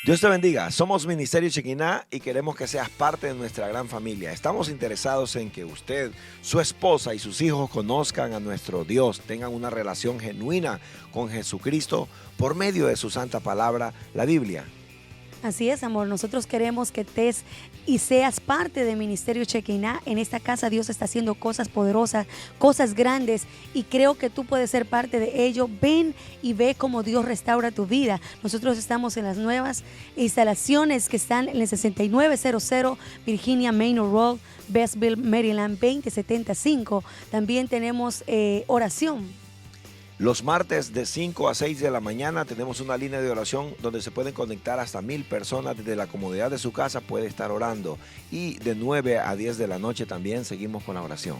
Dios te bendiga. Somos Ministerio Chequiná y queremos que seas parte de nuestra gran familia. Estamos interesados en que usted, su esposa y sus hijos conozcan a nuestro Dios, tengan una relación genuina con Jesucristo por medio de su santa palabra, la Biblia. Así es, amor. Nosotros queremos que estés y seas parte del Ministerio Chequiná. En esta casa Dios está haciendo cosas poderosas, cosas grandes, y creo que tú puedes ser parte de ello. Ven y ve cómo Dios restaura tu vida. Nosotros estamos en las nuevas instalaciones que están en el 6900 Virginia Manor Road, Bestville, Maryland 2075. También tenemos oración. Los martes de 5 a 6 de la mañana tenemos una línea de oración donde se pueden conectar hasta 1000 personas desde la comodidad de su casa, puede estar orando. Y de 9 a 10 de la noche también seguimos con la oración.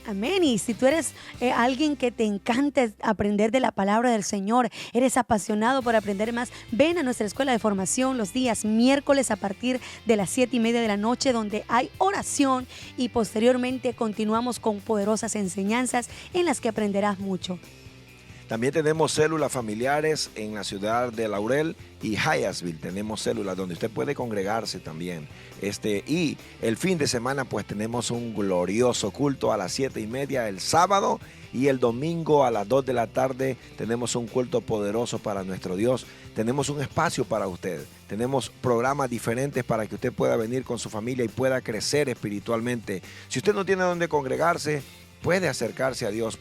Amén. Y si tú eres alguien que te encanta aprender de la palabra del Señor, eres apasionado por aprender más, ven a nuestra escuela de formación los días miércoles a partir de las 7:30 de la noche, donde hay oración, y posteriormente continuamos con poderosas enseñanzas en las que aprenderás mucho. También tenemos células familiares en la ciudad de Laurel y Hyattsville. Tenemos células donde usted puede congregarse también. Y el fin de semana pues tenemos un glorioso culto a las 7:30 el sábado, y el domingo a las 2 de la tarde tenemos un culto poderoso para nuestro Dios. Tenemos un espacio para usted. Tenemos programas diferentes para que usted pueda venir con su familia y pueda crecer espiritualmente. Si usted no tiene dónde congregarse, puede acercarse a Dios,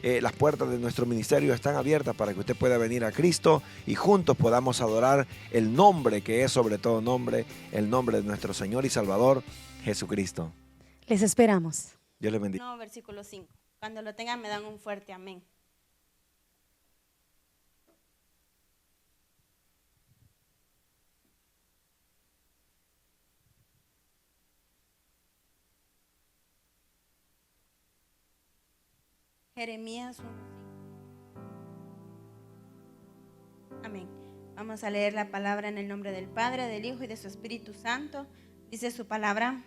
las puertas de nuestro ministerio están abiertas para que usted pueda venir a Cristo y juntos podamos adorar el nombre que es sobre todo nombre, el nombre de nuestro Señor y Salvador, Jesucristo. Les esperamos. Dios les bendiga. No, versículo 5. Cuando lo tengan me dan un fuerte amén. Jeremías 1:5. Amén. Vamos a leer la palabra en el nombre del Padre, del Hijo y de su Espíritu Santo. Dice su palabra: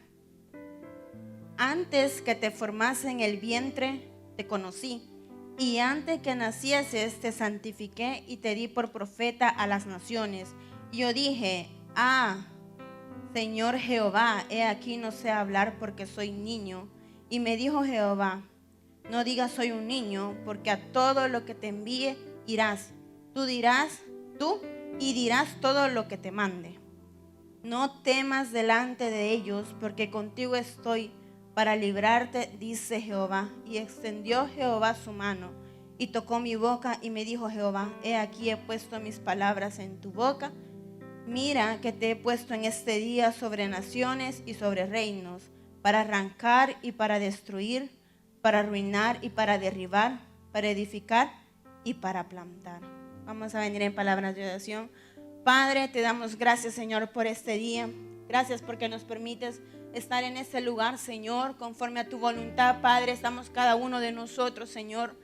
antes que te formase en el vientre, te conocí, y antes que nacieses, te santifiqué y te di por profeta a las naciones. Y yo dije: Señor Jehová, he aquí no sé hablar porque soy niño. Y me dijo Jehová: no digas soy un niño, porque a todo lo que te envíe irás. Tú y dirás todo lo que te mande. No temas delante de ellos, porque contigo estoy para librarte, dice Jehová. Y extendió Jehová su mano y tocó mi boca, y me dijo Jehová: he aquí he puesto mis palabras en tu boca. Mira que te he puesto en este día sobre naciones y sobre reinos, para arrancar y para destruir, para arruinar y para derribar, para edificar y para plantar. Vamos a venir en palabras de oración. Padre, te damos gracias, Señor, por este día. Gracias porque nos permites estar en este lugar, Señor, conforme a tu voluntad. Padre, estamos cada uno de nosotros, Señor.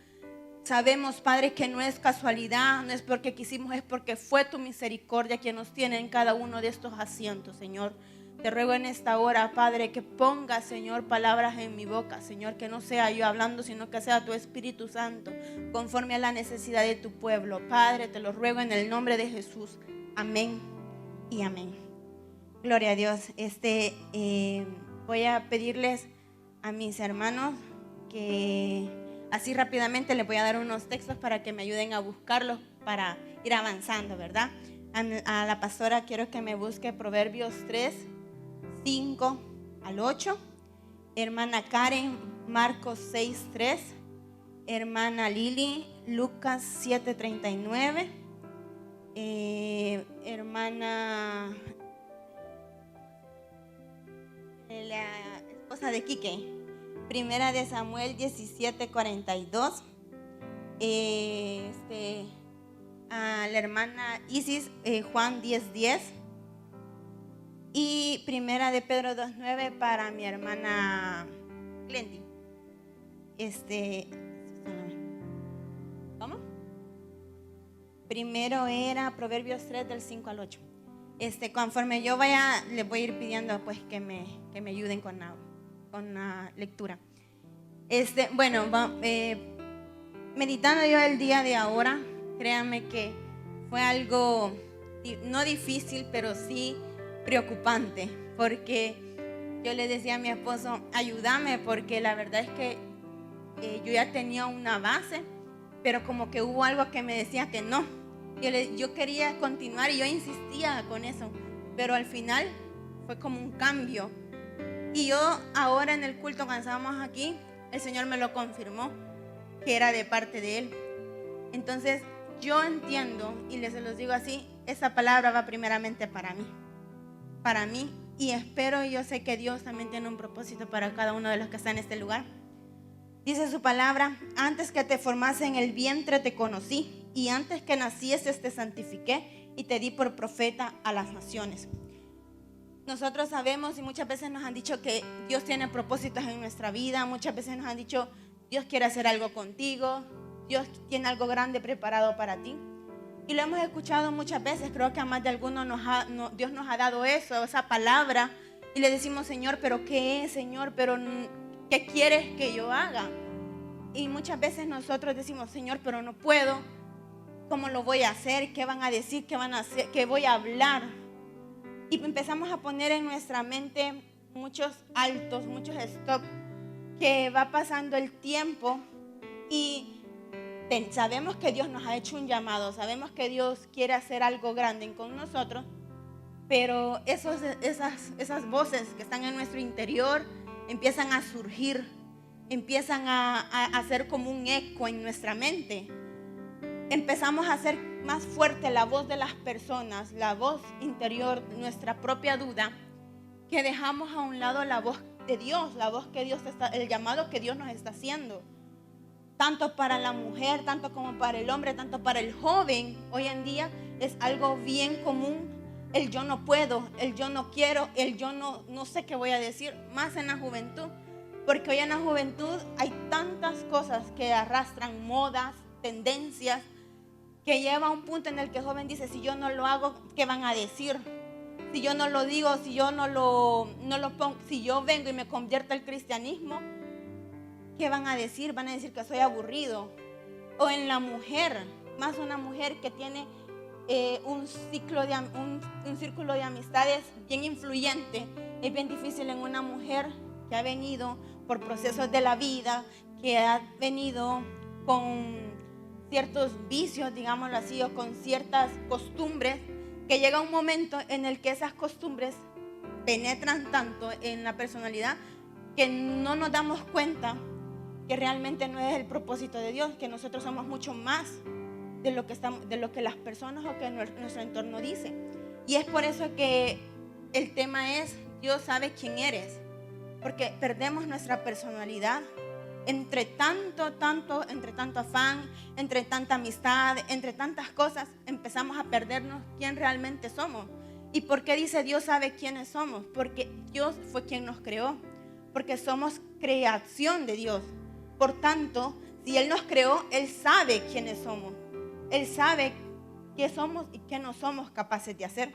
Sabemos, Padre, que no es casualidad, no es porque quisimos, es porque fue tu misericordia quien nos tiene en cada uno de estos asientos, Señor. Te ruego en esta hora, Padre, que ponga, Señor, palabras en mi boca, Señor, que no sea yo hablando, sino que sea tu Espíritu Santo, conforme a la necesidad de tu pueblo. Padre, te lo ruego en el nombre de Jesús. Amén y amén. Gloria a Dios. Voy a pedirles a mis hermanos que así rápidamente les voy a dar unos textos para que me ayuden a buscarlos para ir avanzando, ¿verdad? A la pastora quiero que me busque Proverbios 3:5 al 8. Hermana Karen, Marcos 6:3. Hermana Lili, Lucas 7:39. Hermana, la esposa de Quique, Primera de Samuel 17:42. A la hermana Isis, Juan 10:10. Y Primera de Pedro 2:9 para mi hermana Glendy. ¿Cómo? Primero era Proverbios 3 del 5 al 8. Conforme yo vaya, les voy a ir pidiendo pues que me ayuden con la lectura. Meditando yo el día de ahora, créanme que fue algo no difícil, pero sí preocupante, porque yo le decía a mi esposo, ayúdame, porque la verdad es que yo ya tenía una base, pero como que hubo algo que me decía que no. Yo quería continuar y yo insistía con eso, pero al final fue como un cambio. Y yo ahora en el culto, cuando estábamos aquí, el Señor me lo confirmó, que era de parte de Él. Entonces yo entiendo, y les los digo así, esa palabra va primeramente para mí, y espero, y yo sé que Dios también tiene un propósito para cada uno de los que están en este lugar. Dice su palabra, antes que te formase en el vientre te conocí, y antes que nacieses te santifiqué y te di por profeta a las naciones. Nosotros sabemos y muchas veces nos han dicho que Dios tiene propósitos en nuestra vida, muchas veces nos han dicho, Dios quiere hacer algo contigo, Dios tiene algo grande preparado para ti. Y lo hemos escuchado muchas veces, creo que a más de algunos Dios nos ha dado eso, esa palabra, y le decimos, Señor, ¿pero qué es, Señor? ¿Pero qué quieres que yo haga? Y muchas veces nosotros decimos, Señor, pero no puedo, ¿cómo lo voy a hacer? ¿Qué van a decir? ¿Qué van a hacer? ¿Qué voy a hablar? Y empezamos a poner en nuestra mente muchos altos, muchos stop, que va pasando el tiempo y sabemos que Dios nos ha hecho un llamado, sabemos que Dios quiere hacer algo grande con nosotros, pero esas voces que están en nuestro interior empiezan a surgir, empiezan a hacer como un eco en nuestra mente. Empezamos a hacer más fuerte la voz de las personas, la voz interior, nuestra propia duda, que dejamos a un lado la voz de Dios, la voz que Dios el llamado que Dios nos está haciendo. Tanto para la mujer, tanto como para el hombre, tanto para el joven. Hoy en día es algo bien común el yo no puedo, el yo no quiero, el yo no sé qué voy a decir, más en la juventud. Porque hoy en la juventud hay tantas cosas que arrastran, modas, tendencias, que lleva a un punto en el que el joven dice, si yo no lo hago, ¿qué van a decir? Si yo no lo digo, si yo no lo pongo, si yo vengo y me convierto al cristianismo, ¿qué van a decir? Van a decir que soy aburrido. O en la mujer, más una mujer que tiene un círculo de amistades bien influyente. Es bien difícil en una mujer que ha venido por procesos de la vida, que ha venido con ciertos vicios, digámoslo así, o con ciertas costumbres, que llega un momento en el que esas costumbres penetran tanto en la personalidad que no nos damos cuenta que realmente no es el propósito de Dios, que nosotros somos mucho más de lo que las personas o que nuestro entorno dice. Y es por eso que el tema es, Dios sabe quién eres, porque perdemos nuestra personalidad entre tanto afán, entre tanta amistad, entre tantas cosas, empezamos a perdernos quién realmente somos. ¿Y por qué dice Dios sabe quiénes somos? Porque Dios fue quien nos creó, porque somos creación de Dios. Por tanto, si Él nos creó, Él sabe quiénes somos. Él sabe qué somos y qué no somos capaces de hacer.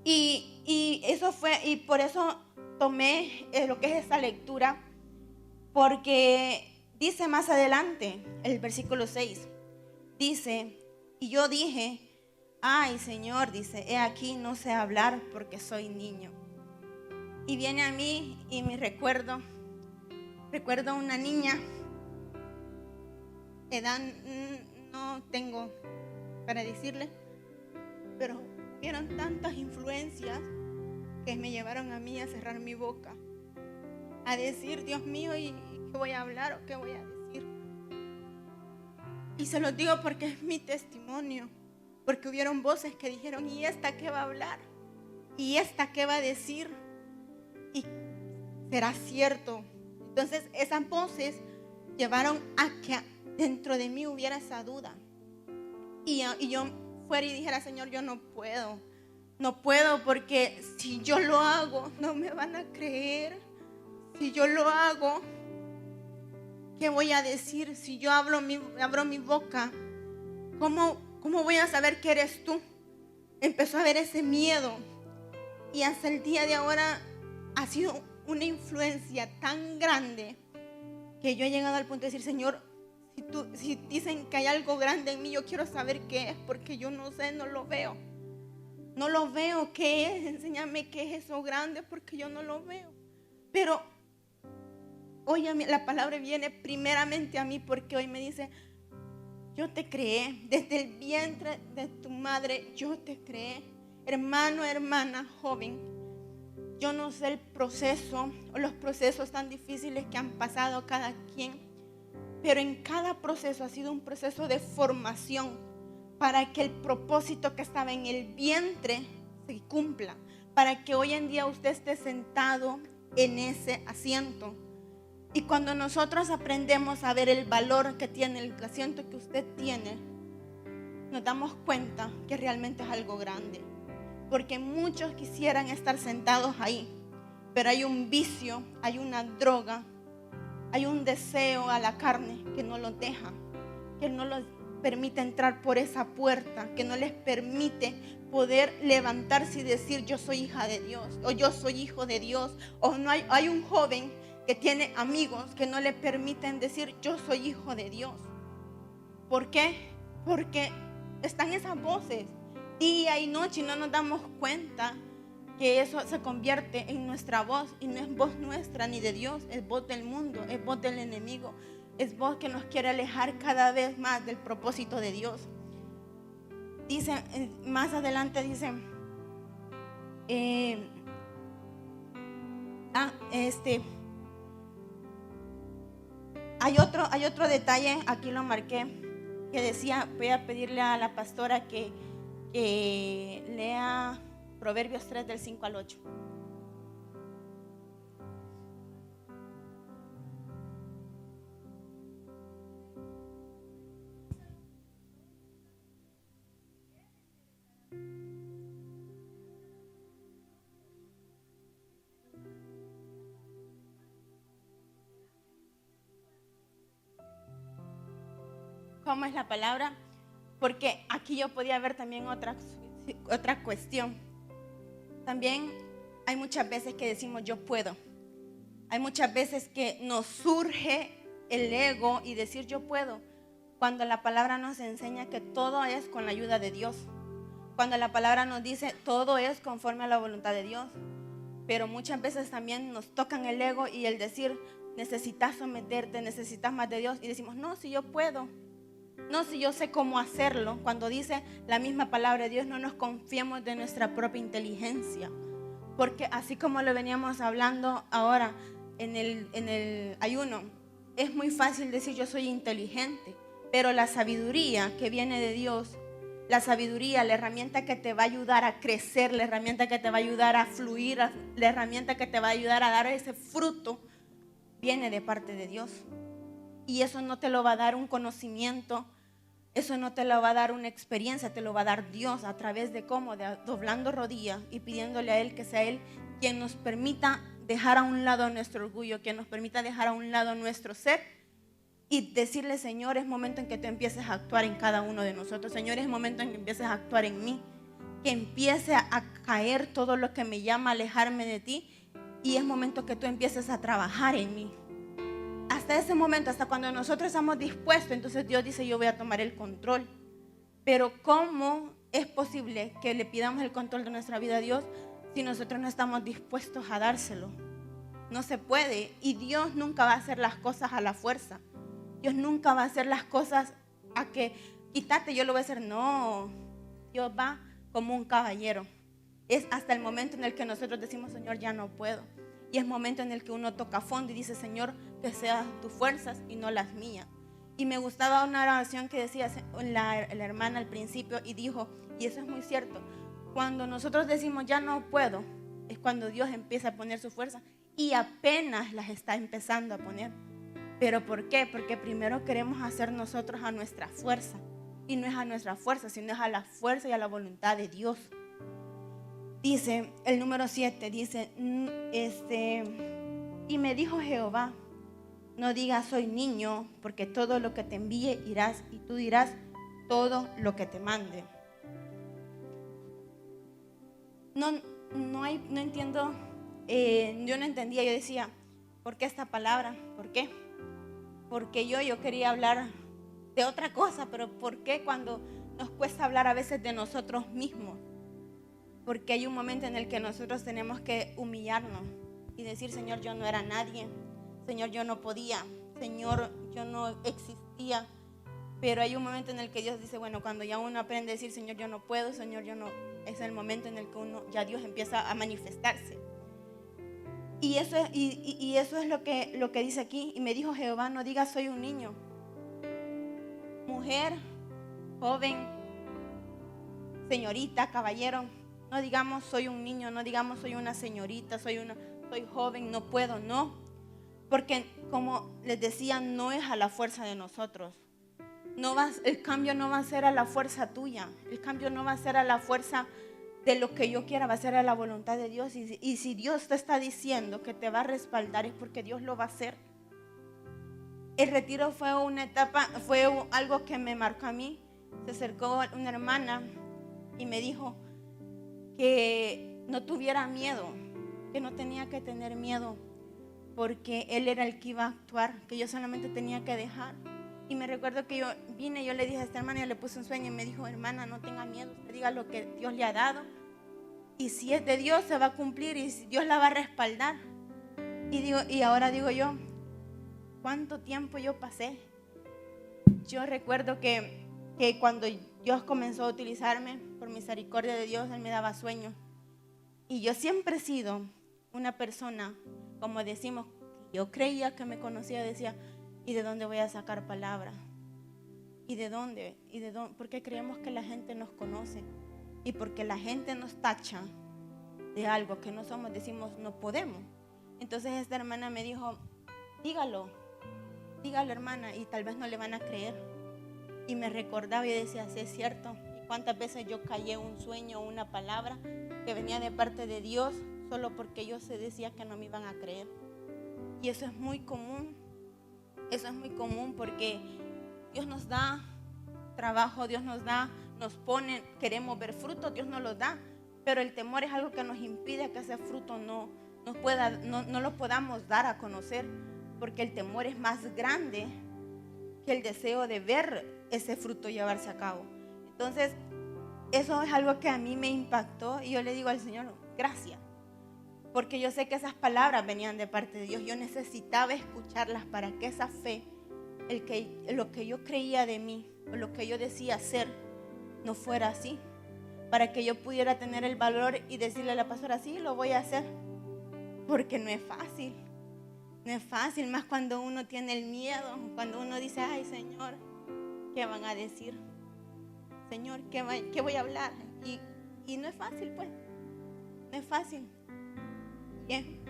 Y por eso tomé lo que es esta lectura, porque dice más adelante, el versículo 6, dice, y yo dije, ay Señor, dice, he aquí no sé hablar porque soy niño. Y viene a mí y me recuerdo a una niña, edad no tengo para decirle, pero vieron tantas influencias que me llevaron a mí a cerrar mi boca, a decir, Dios mío, ¿y qué voy a hablar o qué voy a decir? Y se los digo porque es mi testimonio, porque hubieron voces que dijeron, ¿y esta qué va a hablar? ¿Y esta qué va a decir? ¿Y será cierto? Entonces esas voces llevaron a que dentro de mí hubiera esa duda. Y yo fuera y dijera, Señor, yo no puedo porque si yo lo hago, no me van a creer. Si yo lo hago, ¿qué voy a decir? Si yo abro mi boca, ¿cómo voy a saber que eres tú? Empezó a haber ese miedo. Y hasta el día de ahora ha sido una influencia tan grande que yo he llegado al punto de decir, Señor, si dicen que hay algo grande en mí, yo quiero saber qué es, porque yo no sé, no lo veo. no lo veo. ¿Qué es? Enséñame qué es eso grande, porque yo no lo veo. Pero hoy la palabra viene primeramente a mí, porque hoy me dice: yo te creé, desde el vientre de tu madre yo te creé. Hermano, hermana, joven, yo no sé el proceso o los procesos tan difíciles que han pasado cada quien, pero en cada proceso ha sido un proceso de formación para que el propósito que estaba en el vientre se cumpla, para que hoy en día usted esté sentado en ese asiento. Y cuando nosotros aprendemos a ver el valor que tiene el asiento que usted tiene, nos damos cuenta que realmente es algo grande. Porque muchos quisieran estar sentados ahí, pero hay un vicio, hay una droga, hay un deseo a la carne que no los deja, que no los permite entrar por esa puerta, que no les permite poder levantarse y decir: yo soy hija de Dios, o yo soy hijo de Dios. O no hay un joven que tiene amigos que no le permiten decir: yo soy hijo de Dios. ¿Por qué? Porque están esas voces día y noche y no nos damos cuenta que eso se convierte en nuestra voz, y no es voz nuestra ni de Dios, es voz del mundo, es voz del enemigo, es voz que nos quiere alejar cada vez más del propósito de Dios. Dice, más adelante dice, hay otro detalle, aquí lo marqué, que decía: voy a pedirle a la pastora que lea Proverbios 3 del 5 al 8. ¿Cómo es la palabra? Porque aquí yo podía ver también otra cuestión. También hay muchas veces que decimos: yo puedo. Hay muchas veces que nos surge el ego y decir: yo puedo, cuando la palabra nos enseña que todo es con la ayuda de Dios. Cuando la palabra nos dice: todo es conforme a la voluntad de Dios. Pero muchas veces también nos tocan el ego y el decir: necesitas someterte, necesitas más de Dios. Y decimos: no, si yo puedo. No, si yo sé cómo hacerlo. Cuando dice la misma palabra de Dios: no nos confiemos de nuestra propia inteligencia. Porque así como lo veníamos hablando ahora en el ayuno, es muy fácil decir: yo soy inteligente. Pero la sabiduría que viene de Dios, la sabiduría, la herramienta que te va a ayudar a crecer, la herramienta que te va a ayudar a fluir, la herramienta que te va a ayudar a dar ese fruto, viene de parte de Dios. Y eso no te lo va a dar un conocimiento, eso no te lo va a dar una experiencia, te lo va a dar Dios. ¿A través de cómo? De doblando rodillas y pidiéndole a Él que sea Él quien nos permita dejar a un lado nuestro orgullo, quien nos permita dejar a un lado nuestro ser y decirle: Señor, es momento en que tú empieces a actuar en cada uno de nosotros. Señor, es momento en que empieces a actuar en mí, que empiece a caer todo lo que me llama a alejarme de ti, y es momento que tú empieces a trabajar en mí. Hasta ese momento, hasta cuando nosotros estamos dispuestos, entonces Dios dice: yo voy a tomar el control. Pero ¿cómo es posible que le pidamos el control de nuestra vida a Dios si nosotros no estamos dispuestos a dárselo? No se puede. Y Dios nunca va a hacer las cosas a la fuerza. Dios nunca va a hacer las cosas a que quítate, yo lo voy a hacer. No, Dios va como un caballero. Es hasta el momento en el que nosotros decimos: Señor, ya no puedo. Y es momento en el que uno toca fondo y dice: Señor, que sean tus fuerzas y no las mías. Y me gustaba una oración que decía la hermana al principio, y dijo, y eso es muy cierto: cuando nosotros decimos ya no puedo, es cuando Dios empieza a poner su fuerza, y apenas las está empezando a poner. ¿Pero por qué? Porque primero queremos hacer nosotros a nuestra fuerza, y no es a nuestra fuerza, sino es a la fuerza y a la voluntad de Dios. Dice el número 7, dice, y me dijo Jehová: no digas soy niño, porque todo lo que te envíe irás, y tú dirás todo lo que te mande. No entiendo, yo no entendía, yo decía, ¿por qué esta palabra? ¿Por qué? Porque yo quería hablar de otra cosa, pero ¿por qué cuando nos cuesta hablar a veces de nosotros mismos? porque hay un momento en el que nosotros tenemos que humillarnos y decir, Señor, yo no era nadie, Señor, yo no podía, Señor, yo no existía. Pero hay un momento en el que Dios dice, bueno, cuando ya uno aprende a decir, Señor, yo no puedo, Señor, yo no, es el momento en el que ya Dios empieza a manifestarse. Y eso es lo que dice aquí. Y me dijo Jehová, no digas soy un niño. Mujer, joven, señorita, caballero, no digamos soy un niño, no digamos soy una señorita, soy joven, no puedo, no. Porque como les decía, no es a la fuerza de nosotros. El cambio no va a ser a la fuerza tuya. El cambio no va a ser a la fuerza de lo que yo quiera, va a ser a la voluntad de Dios. Y si Dios te está diciendo que te va a respaldar, es porque Dios lo va a hacer. El retiro fue una etapa, fue algo que me marcó a mí. Se acercó una hermana y me dijo que no tuviera miedo, que no tenía que tener miedo, porque Él era el que iba a actuar, que yo solamente tenía que dejar. Y me recuerdo que yo vine, yo le dije a esta hermana, yo le puse un sueño y me dijo, hermana, no tenga miedo, usted diga lo que Dios le ha dado. Y si es de Dios, se va a cumplir y Dios la va a respaldar. Y ahora digo yo, ¿cuánto tiempo yo pasé? Yo recuerdo que cuando Dios comenzó a utilizarme, por misericordia de Dios, Él me daba sueños. Y yo siempre he sido una persona, como decimos, yo creía que me conocía, decía, ¿y de dónde voy a sacar palabras? ¿Y de dónde? Porque creemos que la gente nos conoce. Y porque la gente nos tacha de algo que no somos, decimos no podemos. Entonces esta hermana me dijo, dígalo hermana, y tal vez no le van a creer. Y me recordaba y decía, sí es cierto. Y cuántas veces yo callé un sueño o una palabra que venía de parte de Dios solo porque yo se decía que no me iban a creer. Y eso es muy común. Eso es muy común porque Dios nos da trabajo, Dios nos pone, queremos ver frutos, Dios nos los da, pero el temor es algo que nos impide que ese fruto no lo podamos dar a conocer, porque el temor es más grande que el deseo de ver ese fruto llevarse a cabo. Entonces, eso es algo que a mí me impactó y yo le digo al Señor, gracias. Porque yo sé que esas palabras venían de parte de Dios. Yo necesitaba escucharlas para que esa fe, lo que yo creía de mí, o lo que yo decía ser, no fuera así. Para que yo pudiera tener el valor y decirle a la pastora, sí, lo voy a hacer. Porque no es fácil. No es fácil, más cuando uno tiene el miedo. Cuando uno dice, ay Señor, ¿qué van a decir? Señor, ¿qué voy a hablar? Y no es fácil, pues. No es fácil.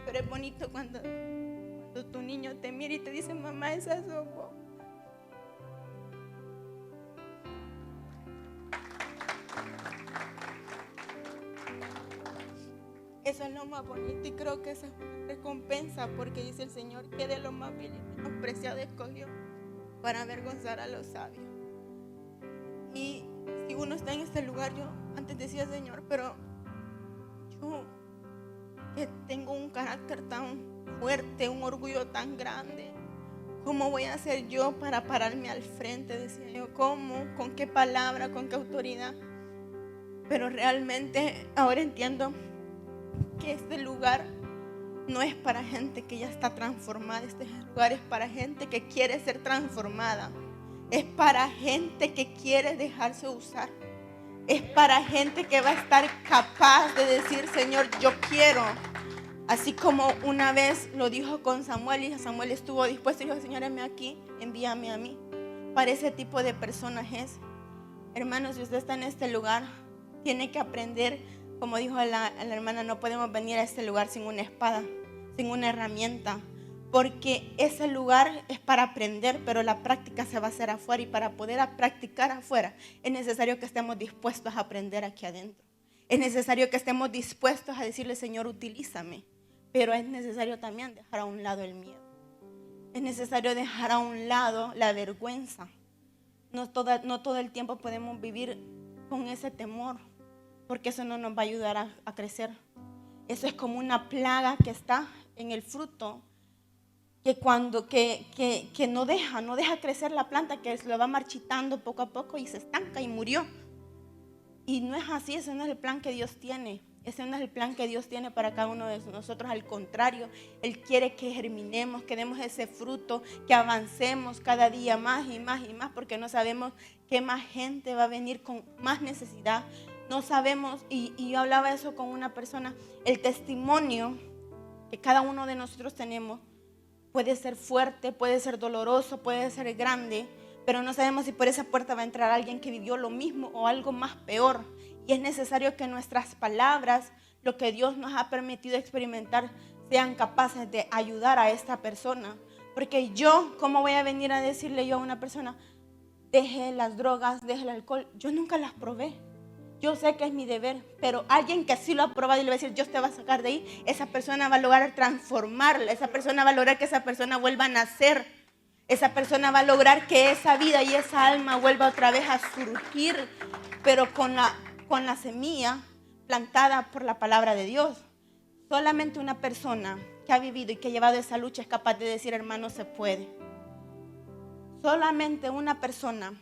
Pero es bonito cuando tu niño te mira y te dice, mamá, esa sos vos. Eso es lo más bonito y creo que esa es una recompensa, porque dice el Señor que de lo más vil y menospreciado escogió para avergonzar a los sabios. Y si uno está en este lugar, yo antes decía, Señor, pero yo que tengo un carácter tan fuerte, un orgullo tan grande, ¿cómo voy a hacer yo para pararme al frente? Decía yo, ¿cómo? ¿Con qué palabra? ¿Con qué autoridad? Pero realmente ahora entiendo que este lugar no es para gente que ya está transformada. Este lugar es para gente que quiere ser transformada. Es para gente que quiere dejarse usar. Es para gente que va a estar capaz de decir, Señor, yo quiero. Así como una vez lo dijo con Samuel, y Samuel estuvo dispuesto y dijo, Señor, heme aquí, envíame a mí. Para ese tipo de personas es. Hermanos, si usted está en este lugar, tiene que aprender, como dijo la hermana, no podemos venir a este lugar sin una espada, sin una herramienta. Porque ese lugar es para aprender, pero la práctica se va a hacer afuera. Y para poder practicar afuera, es necesario que estemos dispuestos a aprender aquí adentro. Es necesario que estemos dispuestos a decirle, Señor, utilízame. Pero es necesario también dejar a un lado el miedo. Es necesario dejar a un lado la vergüenza. No todo el tiempo podemos vivir con ese temor, porque eso no nos va a ayudar a crecer. Eso es como una plaga que está en el fruto, que no deja crecer la planta, que se lo va marchitando poco a poco y se estanca y murió. Y no es así, ese no es el plan que Dios tiene. Ese no es el plan que Dios tiene para cada uno de nosotros. Al contrario, Él quiere que germinemos, que demos ese fruto, que avancemos cada día más y más y más, porque no sabemos qué más gente va a venir con más necesidad. No sabemos, y yo hablaba eso con una persona, el testimonio que cada uno de nosotros tenemos puede ser fuerte, puede ser doloroso, puede ser grande, pero no sabemos si por esa puerta va a entrar alguien que vivió lo mismo o algo más peor. Y es necesario que nuestras palabras, lo que Dios nos ha permitido experimentar, sean capaces de ayudar a esta persona. Porque yo, ¿cómo voy a venir a decirle yo a una persona, deje las drogas, deje el alcohol? Yo nunca las probé. Yo sé que es mi deber, pero alguien que sí lo ha probado y le va a decir, Dios te va a sacar de ahí, esa persona va a lograr transformarla, esa persona va a lograr que esa persona vuelva a nacer, esa persona va a lograr que esa vida y esa alma vuelva otra vez a surgir, pero con la semilla plantada por la palabra de Dios. Solamente una persona que ha vivido y que ha llevado esa lucha es capaz de decir, hermano, se puede. Solamente una persona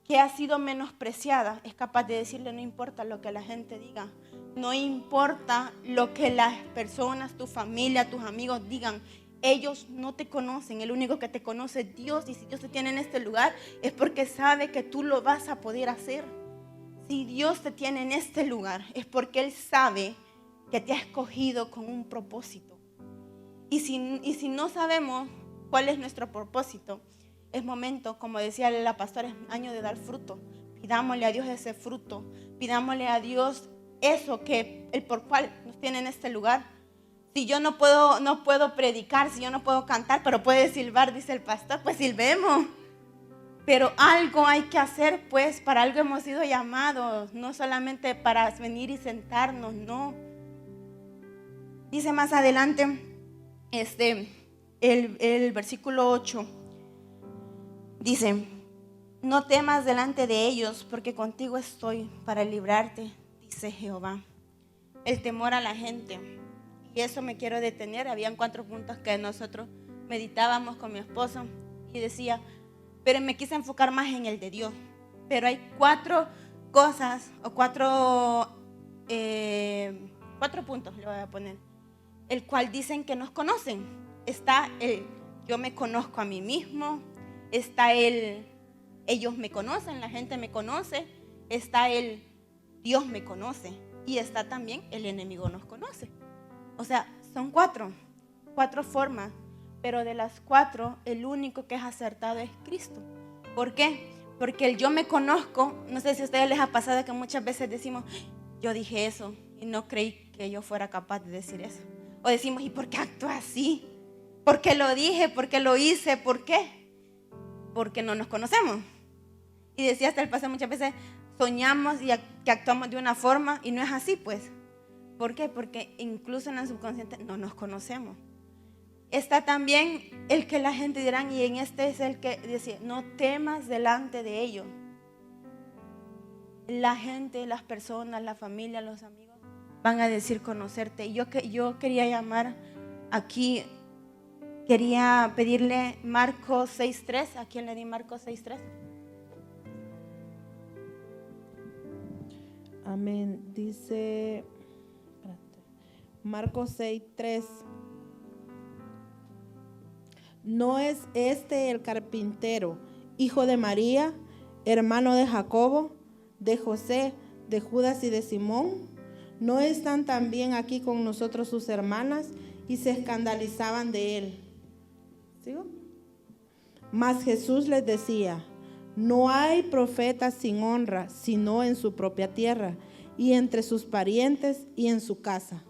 que ha sido menospreciada es capaz de decirle, no importa lo que la gente diga, no importa lo que las personas, tu familia, tus amigos digan, ellos no te conocen, el único que te conoce es Dios, y si Dios te tiene en este lugar es porque sabe que tú lo vas a poder hacer. Si Dios te tiene en este lugar es porque Él sabe que te ha escogido con un propósito. Y si no sabemos cuál es nuestro propósito, es momento, como decía la pastora, es año de dar fruto. Pidámosle a Dios ese fruto. Pidámosle a Dios eso que el por cual nos tiene en este lugar. Si yo no puedo predicar, si yo no puedo cantar, pero puede silbar, dice el pastor, pues silbemos. Pero algo hay que hacer, pues para algo hemos sido llamados, no solamente para venir y sentarnos, no. Dice más adelante el versículo 8. Dice, no temas delante de ellos, porque contigo estoy para librarte, dice Jehová. El temor a la gente. Y eso me quiero detener. Habían 4 puntos que nosotros meditábamos con mi esposo y decía, pero me quise enfocar más en el de Dios. Pero hay 4 cosas o 4 puntos, le voy a poner, el cual dicen que nos conocen. Está el yo me conozco a mí mismo, está el ellos me conocen, la gente me conoce, está el Dios me conoce y está también el enemigo nos conoce. O sea, son 4 formas, pero de las 4 el único que es acertado es Cristo. ¿Por qué? Porque el yo me conozco, no sé si a ustedes les ha pasado que muchas veces decimos, yo dije eso y no creí que yo fuera capaz de decir eso. O decimos, ¿y por qué actúo así? ¿Por qué lo dije? ¿Por qué lo hice? ¿Por qué? Porque no nos conocemos. Y decía hasta el pasado, muchas veces soñamos y que actuamos de una forma y no es así, pues. ¿Por qué? Porque incluso en el subconsciente no nos conocemos. Está también el que la gente dirán, y en este es el que decía, no temas delante de ellos. La gente, las personas, la familia, los amigos van a decir conocerte. Y yo quería llamar aquí, quería pedirle Marcos 6:3. ¿A quién le di Marcos 6:3? Amén. Dice Marcos 6:3. ¿No es este el carpintero, hijo de María, hermano de Jacobo, de José, de Judas y de Simón? ¿No están también aquí con nosotros sus hermanas? Y se escandalizaban de él. ¿Sigo? Mas Jesús les decía, no hay profeta sin honra, sino en su propia tierra, y entre sus parientes y en su casa.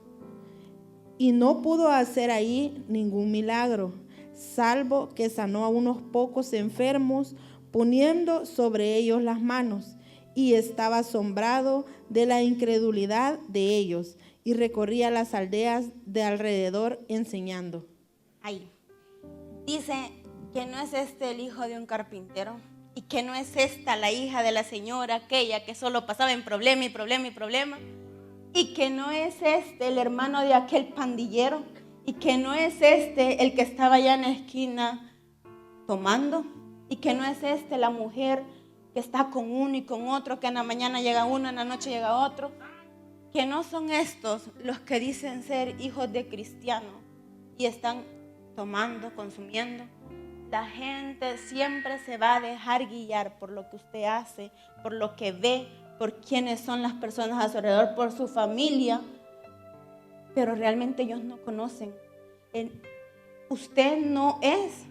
Y no pudo hacer ahí ningún milagro, salvo que sanó a unos pocos enfermos, poniendo sobre ellos las manos, y estaba asombrado de la incredulidad de ellos, y recorría las aldeas de alrededor enseñando. Ahí dice que no es este el hijo de un carpintero, y que no es esta la hija de la señora aquella que solo pasaba en problema y problema y problema, y que no es este el hermano de aquel pandillero, y que no es este el que estaba allá en la esquina tomando, y que no es este la mujer que está con uno y con otro, que en la mañana llega uno, en la noche llega otro, que no son estos los que dicen ser hijos de cristianos y están tomando, consumiendo. La gente siempre se va a dejar guiar por lo que usted hace, por lo que ve, por quiénes son las personas a su alrededor, por su familia, pero realmente ellos no conocen. Usted no es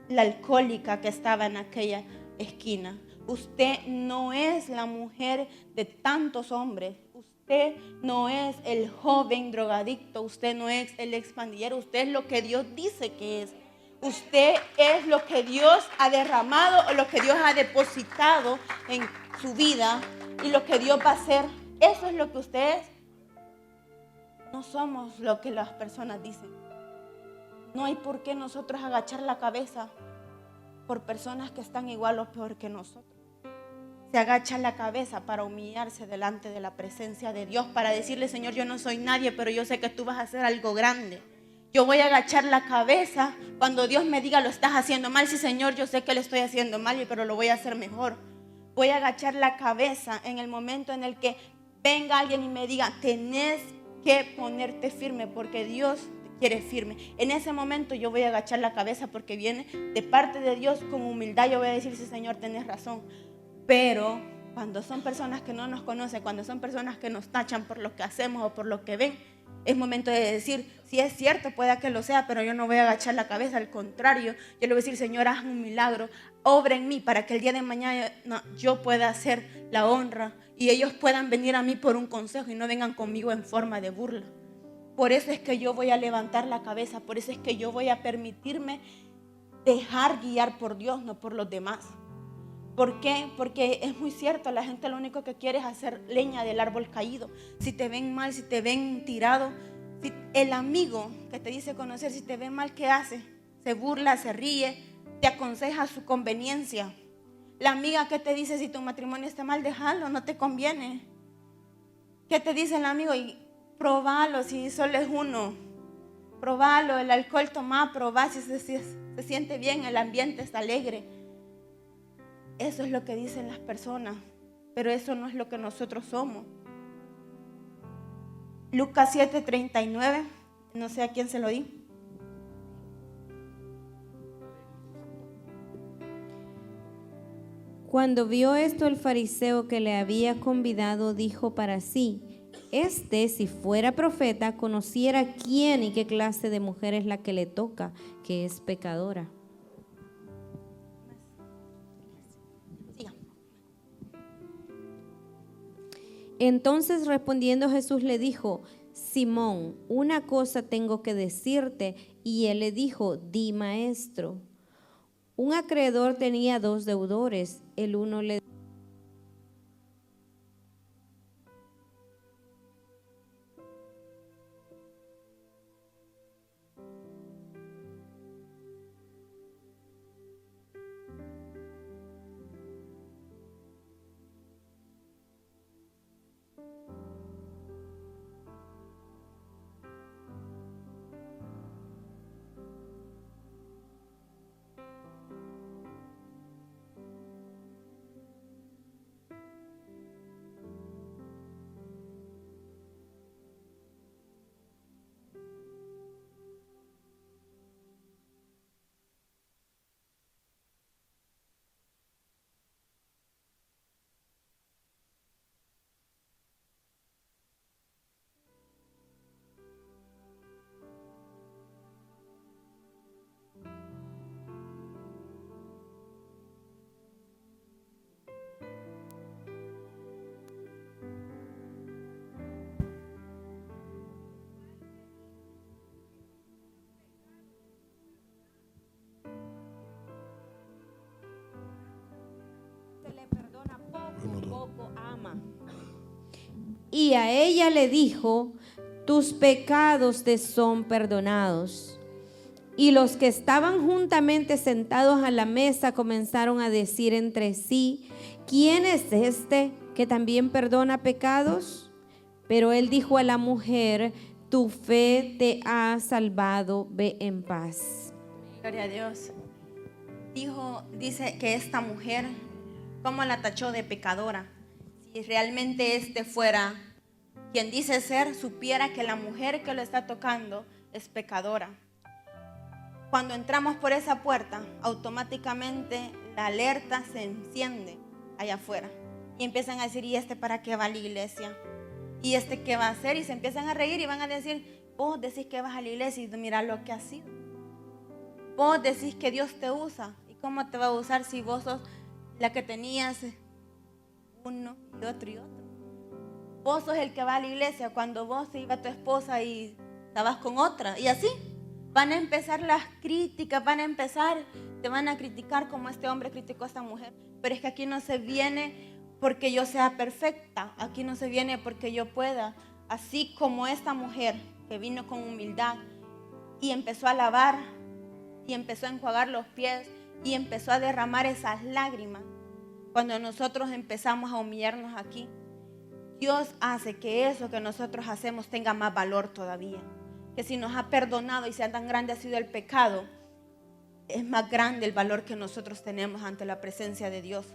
la alcohólica que estaba en aquella esquina. Usted no es la mujer de tantos hombres. Usted no es el joven drogadicto. Usted no es el expandillero. Usted es lo que Dios dice que es. Usted es lo que Dios ha derramado o lo que Dios ha depositado en su vida y lo que Dios va a hacer. Eso es lo que usted es. No somos lo que las personas dicen. No hay por qué nosotros agachar la cabeza por personas que están igual o peor que nosotros. Se agacha la cabeza para humillarse delante de la presencia de Dios, para decirle: Señor, yo no soy nadie, pero yo sé que tú vas a hacer algo grande. Yo voy a agachar la cabeza cuando Dios me diga: lo estás haciendo mal. Sí, Señor, yo sé que lo estoy haciendo mal, pero lo voy a hacer mejor. Voy a agachar la cabeza en el momento en el que venga alguien y me diga: tenés que ponerte firme porque Dios te quiere firme. En ese momento yo voy a agachar la cabeza porque viene de parte de Dios con humildad. Yo voy a decir: sí, Señor, tenés razón. Pero cuando son personas que no nos conocen, cuando son personas que nos tachan por lo que hacemos o por lo que ven, es momento de decir: si es cierto, pueda que lo sea, pero yo no voy a agachar la cabeza. Al contrario, yo le voy a decir: Señor, haz un milagro, obra en mí para que el día de mañana yo pueda hacer la honra y ellos puedan venir a mí por un consejo y no vengan conmigo en forma de burla. Por eso es que yo voy a levantar la cabeza, por eso es que yo voy a permitirme dejar guiar por Dios, no por los demás. ¿Por qué? Porque es muy cierto, la gente lo único que quiere es hacer leña del árbol caído. Si te ven mal, si te ven tirado, si el amigo que te dice conocer, si te ve mal, ¿qué hace? Se burla, se ríe, te aconseja a su conveniencia. La amiga que te dice: si tu matrimonio está mal, déjalo, no te conviene. ¿Qué te dice el amigo? Y probalo, si solo es uno. Probalo, el alcohol toma, probá, si se siente bien, el ambiente está alegre. Eso es lo que dicen las personas, pero eso no es lo que nosotros somos. Lucas 7:39, no sé a quién se lo di. Cuando vio esto el fariseo que le había convidado, dijo para sí: si fuera profeta, conociera quién y qué clase de mujer es la que le toca, que es pecadora. Entonces respondiendo Jesús le dijo: Simón, una cosa tengo que decirte. Y él le dijo: di, maestro. Un acreedor tenía 2 deudores. El uno le perdona poco ama. Y a ella le dijo: tus pecados te son perdonados. Y los que estaban juntamente sentados a la mesa comenzaron a decir entre sí: ¿quién es este que también perdona pecados? Pero él dijo a la mujer: tu fe te ha salvado, ve en paz. Gloria a Dios. Dice que esta mujer ¿Cómo la tachó de pecadora? Si realmente este fuera quien dice ser, supiera que la mujer que lo está tocando es pecadora. Cuando entramos por esa puerta, automáticamente la alerta se enciende allá afuera. Y empiezan a decir, ¿y este para qué va a la iglesia? ¿Y este qué va a hacer? Y se empiezan a reír y van a decir, vos decís que vas a la iglesia y mira lo que has sido. Vos decís que Dios te usa. ¿Y cómo te va a usar si vos sos la que tenías uno y otro y otro? Vos sos el que va a la iglesia cuando vos se iba tu esposa y estabas con otra. Y así van a empezar las críticas, te van a criticar como este hombre criticó a esta mujer. Pero es que aquí no se viene porque yo sea perfecta, aquí no se viene porque yo pueda. Así como esta mujer que vino con humildad y empezó a lavar y empezó a enjuagar los pies y empezó a derramar esas lágrimas. Cuando nosotros empezamos a humillarnos aquí, Dios hace que eso que nosotros hacemos tenga más valor todavía. Que si nos ha perdonado y sea tan grande ha sido el pecado, es más grande el valor que nosotros tenemos ante la presencia de Dios.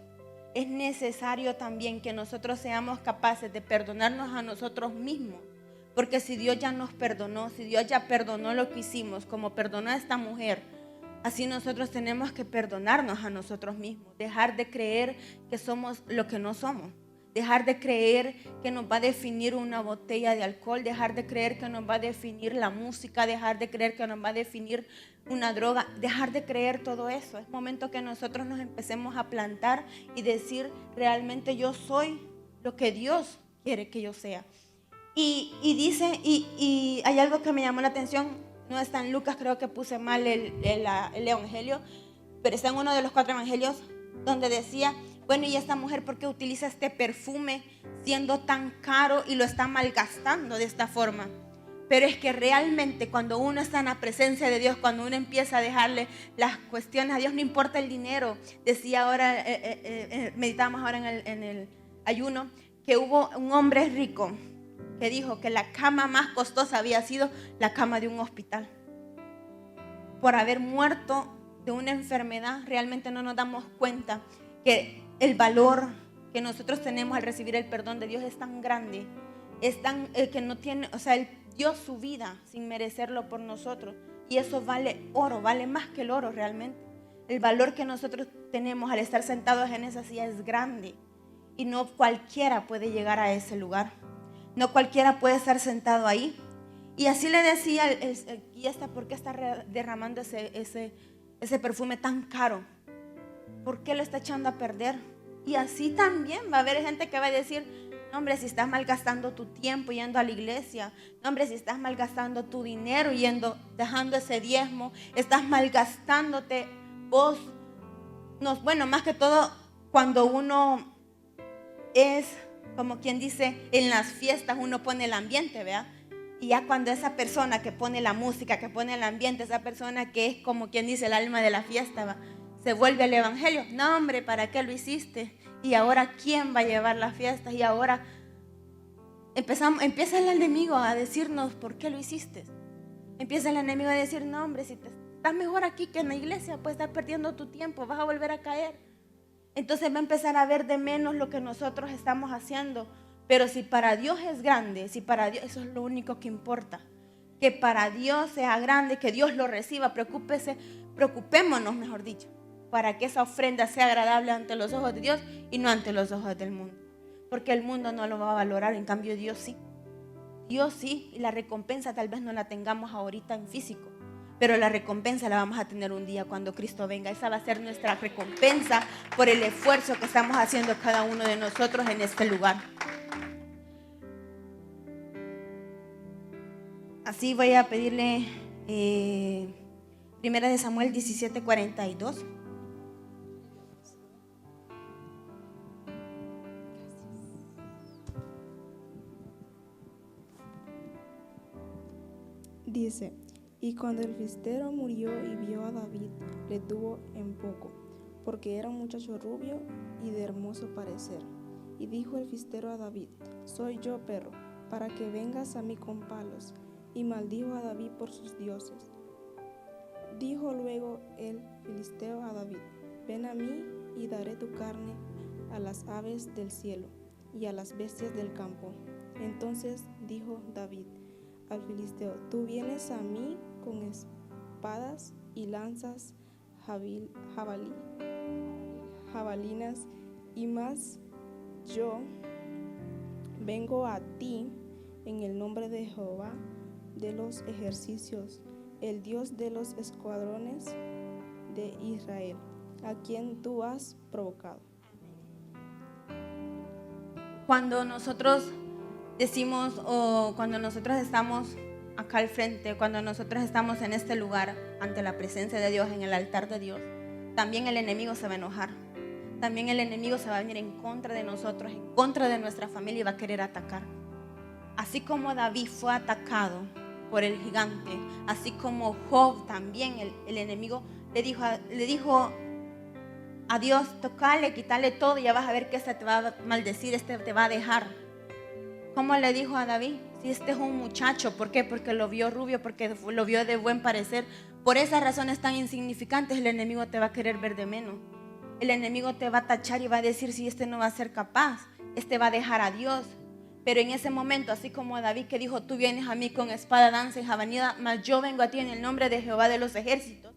Es necesario también que nosotros seamos capaces de perdonarnos a nosotros mismos. Porque si Dios ya nos perdonó, si Dios ya perdonó lo que hicimos, como perdonó a esta mujer, así nosotros tenemos que perdonarnos a nosotros mismos. Dejar de creer que somos lo que no somos. Dejar de creer que nos va a definir una botella de alcohol, dejar de creer que nos va a definir la música, dejar de creer que nos va a definir una droga, dejar de creer todo eso. Es momento que nosotros nos empecemos a plantar y decir, realmente yo soy lo que Dios quiere que yo sea. Y dice, y hay algo que me llamó la atención, no está en Lucas, creo que puse mal el evangelio, pero está en uno de los 4 evangelios donde decía, bueno, y esta mujer, ¿por qué utiliza este perfume siendo tan caro y lo está malgastando de esta forma? Pero es que realmente cuando uno está en la presencia de Dios, cuando uno empieza a dejarle las cuestiones a Dios, no importa el dinero. Decía ahora, meditábamos ahora en el ayuno, que hubo un hombre rico que dijo que la cama más costosa había sido la cama de un hospital. Por haber muerto de una enfermedad, realmente no nos damos cuenta que el valor que nosotros tenemos al recibir el perdón de Dios es tan grande, es tan que no tiene, o sea, Él dio su vida sin merecerlo por nosotros, y eso vale oro, vale más que el oro realmente. El valor que nosotros tenemos al estar sentados en esa silla es grande, y no cualquiera puede llegar a ese lugar, no cualquiera puede estar sentado ahí. Y así le decía, ¿y esta por qué está derramando ese perfume tan caro? ¿Por qué lo está echando a perder? Y así también va a haber gente que va a decir, no, hombre, si estás malgastando tu tiempo yendo a la iglesia, no, hombre, si estás malgastando tu dinero dejando ese diezmo, estás malgastándote vos. Bueno, más que todo cuando uno es, como quien dice, en las fiestas uno pone el ambiente, ¿verdad? Y ya cuando esa persona que pone la música, que pone el ambiente, esa persona que es como quien dice el alma de la fiesta, ¿va?, se vuelve al evangelio. No, hombre, ¿para qué lo hiciste? Y ahora, ¿quién va a llevar las fiestas? Y ahora empieza el enemigo a decirnos, ¿por qué lo hiciste? Empieza el enemigo a decir, no, hombre, si estás mejor aquí que en la iglesia, pues estás perdiendo tu tiempo, vas a volver a caer. Entonces va a empezar a ver de menos lo que nosotros estamos haciendo. Pero si para Dios es grande, si para Dios, eso es lo único que importa. Que para Dios sea grande, que Dios lo reciba, preocupémonos, mejor dicho, para que esa ofrenda sea agradable ante los ojos de Dios y no ante los ojos del mundo. Porque el mundo no lo va a valorar, en cambio Dios sí. Dios sí, y la recompensa tal vez no la tengamos ahorita en físico, pero la recompensa la vamos a tener un día cuando Cristo venga. Esa va a ser nuestra recompensa por el esfuerzo que estamos haciendo cada uno de nosotros en este lugar. Así voy a pedirle 1 Samuel 17:42. Dice, y cuando el filisteo murió y vio a David, le tuvo en poco, porque era un muchacho rubio y de hermoso parecer. Y dijo el filisteo a David, soy yo, perro, para que vengas a mí con palos. Y maldijo a David por sus dioses. Dijo luego el filisteo a David, ven a mí y daré tu carne a las aves del cielo y a las bestias del campo. Entonces dijo David al filisteo: tú vienes a mí con espadas y lanzas, jabalinas, y más yo vengo a ti en el nombre de Jehová de los ejércitos, el Dios de los escuadrones de Israel, a quien tú has provocado. Cuando nosotros decimos, o cuando nosotros estamos acá al frente, cuando nosotros estamos en este lugar ante la presencia de Dios, en el altar de Dios, también el enemigo se va a enojar. También el enemigo se va a venir en contra de nosotros, en contra de nuestra familia, y va a querer atacar. Así como David fue atacado por el gigante, así como Job también, el enemigo le dijo a Dios: tocale, quítale todo, y ya vas a ver que este te va a maldecir, este te va a dejar. ¿Cómo le dijo a David? Si este es un muchacho, ¿por qué? Porque lo vio rubio, porque lo vio de buen parecer. Por esas razones tan insignificantes, el enemigo te va a querer ver de menos. El enemigo te va a tachar y va a decir: si este no va a ser capaz, este va a dejar a Dios. Pero en ese momento, así como David, que dijo: tú vienes a mí con espada, lanza y jabalina, mas yo vengo a ti en el nombre de Jehová de los ejércitos.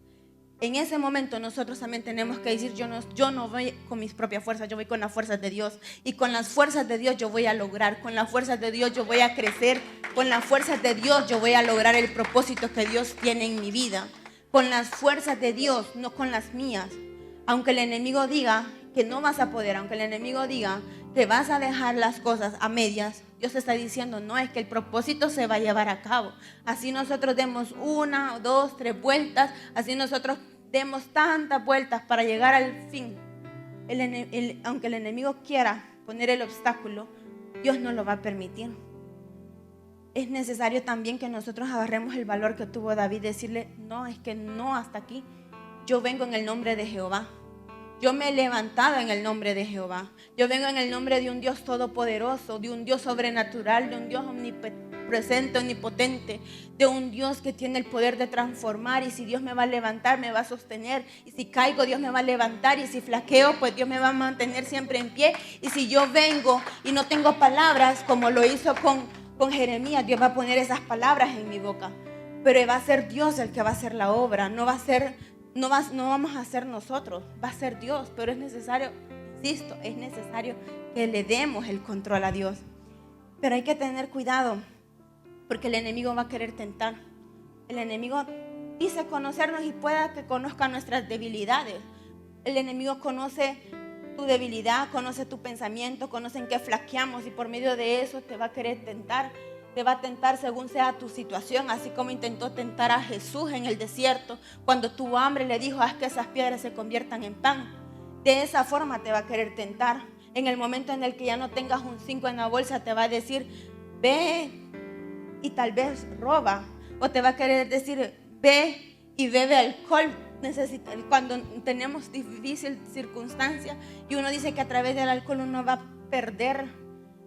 En ese momento nosotros también tenemos que decir: yo no voy con mis propias fuerzas, yo voy con las fuerzas de Dios. Y con las fuerzas de Dios yo voy a lograr, con las fuerzas de Dios yo voy a crecer, con las fuerzas de Dios yo voy a lograr el propósito que Dios tiene en mi vida. Con las fuerzas de Dios, no con las mías. Aunque el enemigo diga que no vas a poder, aunque el enemigo diga que vas a dejar las cosas a medias, Dios está diciendo: no, es que el propósito se va a llevar a cabo. Así nosotros demos 1, 2, 3 vueltas, así nosotros demos tantas vueltas para llegar al fin. Aunque el enemigo quiera poner el obstáculo, Dios no lo va a permitir. Es necesario también que nosotros agarremos el valor que tuvo David, decirle: no, es que no, hasta aquí. Yo vengo en el nombre de Jehová. Yo me he levantado en el nombre de Jehová. Yo vengo en el nombre de un Dios todopoderoso, de un Dios sobrenatural, de un Dios omnipresente, omnipotente, de un Dios que tiene el poder de transformar. Y si Dios me va a levantar, me va a sostener. Y si caigo, Dios me va a levantar. Y si flaqueo, pues Dios me va a mantener siempre en pie. Y si yo vengo y no tengo palabras, como lo hizo con Jeremías, Dios va a poner esas palabras en mi boca. Pero va a ser Dios el que va a hacer la obra. No vamos a ser nosotros, va a ser Dios. Pero es necesario, insisto, es necesario que le demos el control a Dios. Pero hay que tener cuidado, porque el enemigo va a querer tentar. El enemigo dice conocernos y pueda que conozca nuestras debilidades. El enemigo conoce tu debilidad, conoce tu pensamiento, conoce en qué flaqueamos, y por medio de eso te va a querer tentar. Te va a tentar según sea tu situación, así como intentó tentar a Jesús en el desierto cuando tuvo hambre. Le dijo: haz que esas piedras se conviertan en pan. De esa forma te va a querer tentar. En el momento en el que ya no tengas un 5 en la bolsa, te va a decir: ve y tal vez roba. O te va a querer decir: ve y bebe alcohol. Cuando tenemos difícil circunstancia y uno dice que a través del alcohol uno va a perder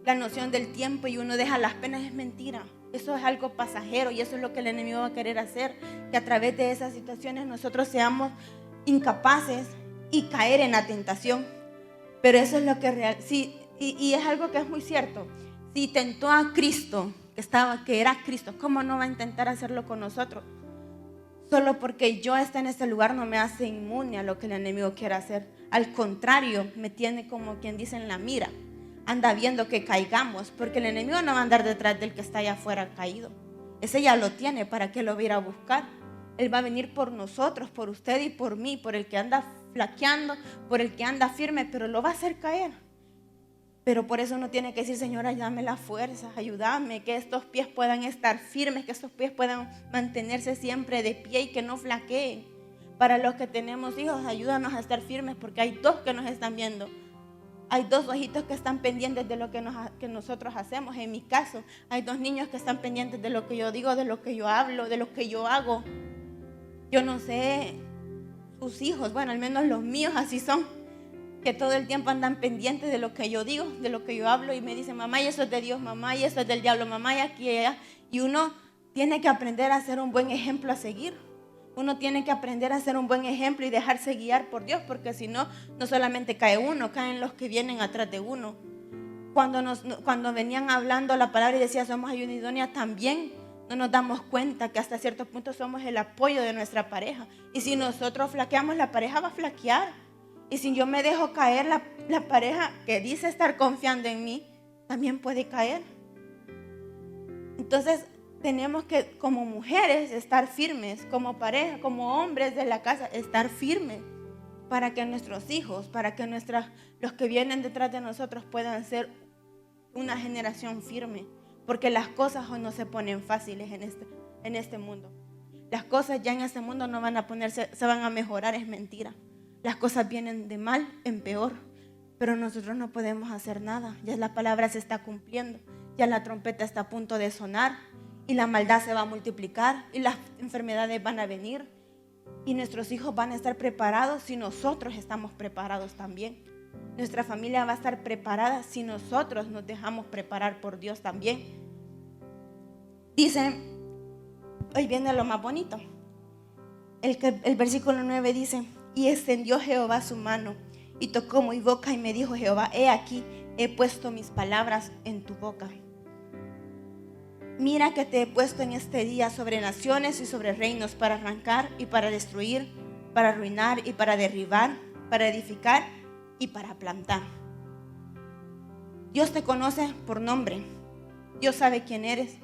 la noción del tiempo y uno deja las penas, es mentira. Eso es algo pasajero, y eso es lo que el enemigo va a querer hacer, que a través de esas situaciones nosotros seamos incapaces y caer en la tentación. Pero eso es lo que real, sí, y es algo que es muy cierto. Si tentó a Cristo, que era Cristo, ¿cómo no va a intentar hacerlo con nosotros? Solo porque yo esté en este lugar no me hace inmune a lo que el enemigo quiere hacer. Al contrario, me tiene, como quien dice, en la mira. Anda viendo que caigamos, porque el enemigo no va a andar detrás del que está allá afuera caído. Ese ya lo tiene, ¿para qué lo va a ir a buscar? Él va a venir por nosotros, por usted y por mí, por el que anda flaqueando, por el que anda firme, pero lo va a hacer caer. Pero por eso uno tiene que decir: Señor, ayúdame las fuerzas, ayúdame, que estos pies puedan estar firmes, que estos pies puedan mantenerse siempre de pie y que no flaqueen. Para los que tenemos hijos, ayúdanos a estar firmes, porque hay 2 que nos están viendo. Hay 2 ojitos que están pendientes de lo que nosotros hacemos. En mi caso, hay 2 niños que están pendientes de lo que yo digo, de lo que yo hablo, de lo que yo hago. Yo no sé sus hijos, bueno, al menos los míos así son, que todo el tiempo andan pendientes de lo que yo digo, de lo que yo hablo, y me dicen: mamá, y eso es de Dios, mamá, y eso es del diablo, mamá, y aquí y allá. Y uno tiene que aprender a ser un buen ejemplo a seguir, Uno tiene que aprender a ser un buen ejemplo y dejarse guiar por Dios, porque si no, no solamente cae uno, caen los que vienen atrás de uno. Cuando venían hablando la palabra y decía somos ayuda idónea, también no nos damos cuenta que hasta cierto punto somos el apoyo de nuestra pareja. Y si nosotros flaqueamos, la pareja va a flaquear. Y si yo me dejo caer, la pareja que dice estar confiando en mí, también puede caer. Entonces, tenemos que, como mujeres, estar firmes, como pareja, como hombres de la casa, estar firmes para que nuestros hijos, para que los que vienen detrás de nosotros puedan ser una generación firme, porque las cosas hoy no se ponen fáciles en este mundo. Las cosas ya en este mundo no van a ponerse, se van a mejorar, es mentira. Las cosas vienen de mal en peor, pero nosotros no podemos hacer nada. Ya la palabra se está cumpliendo, ya la trompeta está a punto de sonar. Y la maldad se va a multiplicar y las enfermedades van a venir y nuestros hijos van a estar preparados si nosotros estamos preparados también. Nuestra familia va a estar preparada si nosotros nos dejamos preparar por Dios también. Dice, hoy viene lo más bonito. El versículo 9 dice, y extendió Jehová su mano y tocó mi boca y me dijo Jehová, he aquí, he puesto mis palabras en tu boca. Mira que te he puesto en este día sobre naciones y sobre reinos para arrancar y para destruir, para arruinar y para derribar, para edificar y para plantar. Dios te conoce por nombre. Dios sabe quién eres.